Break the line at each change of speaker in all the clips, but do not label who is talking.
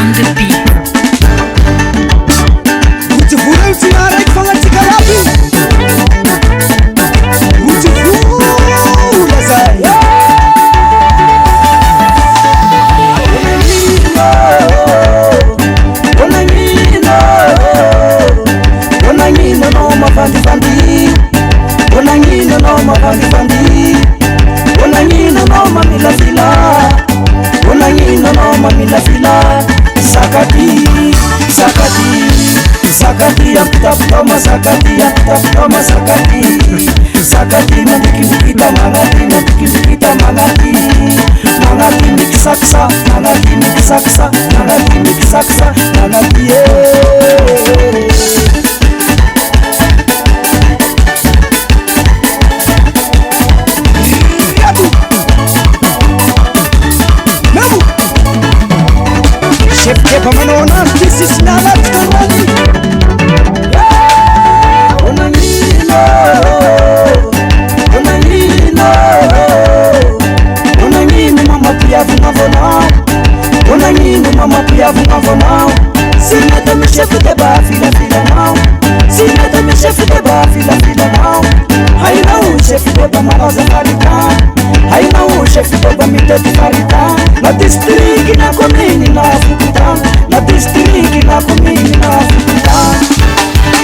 on the beat.
Utifura utinara ikifanga tikarabi. Utifura zaya. Onangino no mafandi fandi. Onangino no mafandi fandi. Onangino no mamila fila. Onangino no mamila fila. Sakati, sakati, sakati apita masakati, apita masakati. Sakati mandikita mangati, mandikita mangati. Mangati mikisaksa, mangati mikisaksa, mangati mikisaksa, mangati. Shepa manona kisi sinala tkarani. Onangino, onangino, onangino mama pia vunavona. Onangino mama pia vunavona. Sinata me chefe de ba fila fila now. Sinata me chefe de ba fila fila now. Hai não chefe de ba maraza farita. Hai não chefe de ba mita de farita. Na district na komini na fukuta. Na district na komini na fukuta.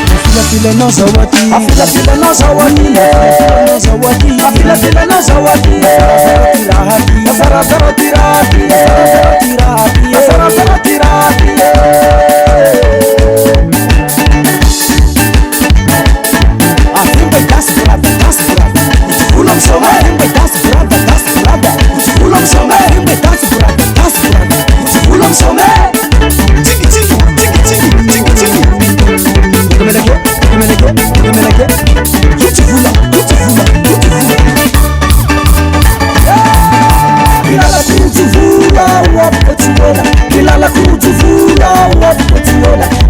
Afila fila no zawadi. Afila fila no zawadi. No zawadi. Afila fila no zawadi. Tirahati. Asara sara tirahati. Asara tirahati. Asara sara tirahati.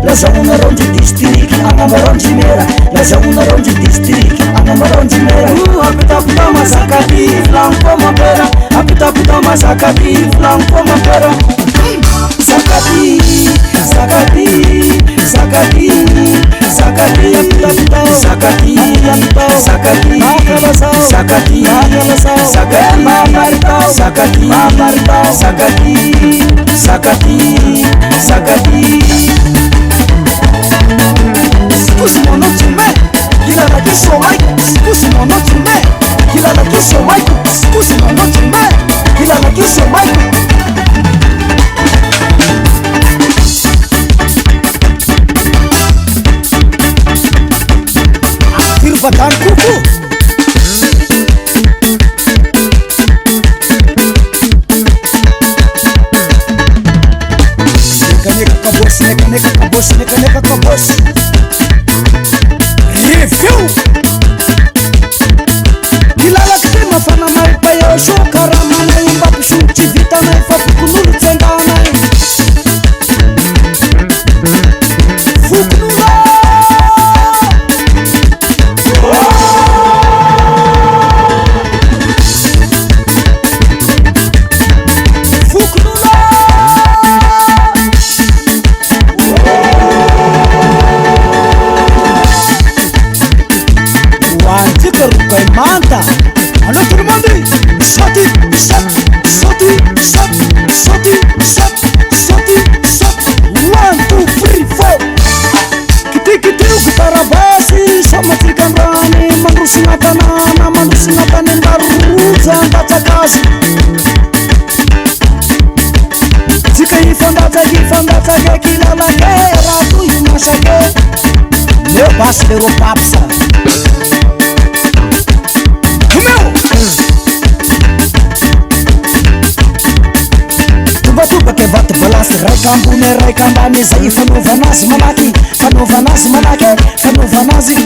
Lazauna ronde district, anamaron de mera. Lazauna ronde district, anamaron de mera. Apita puta masakati, flanco mapera. Apita puta masakati, flanco mapera. Sakati, sakati, sakati, sakati, apita puta sakati, sakati, sakati, sakati, mamarita, sakati, mamarita, sakati, sakati, sakati. Scusi mon nom tu mets, il a la question Mike. Scusi mon nom tu mets, il a la question Mike. Scusi mon nom tu mets, il a la question Mike. Tirvatan kuku. Neka kabos. Review. Kilala kipima fana maripa ya shokara mana imba pishuti vita na ifafu kunulu tendana. Fukunula. Manta, allô tout le monde, sorti, sorti, sorti, sorti, sorti, sorti, sorti, 1, 2, 3, 4. Kiti ukitarabasi, sama tikamrani, mandusi natanana, mandusi natanin baruza ndatakazi. Tika ifandata kilala kera tu yumashake. Leo basi leo papsa. Tuba ke vat balas rekambune rekambani zai fanovanazi manaki fanovanazi manake fanovanazi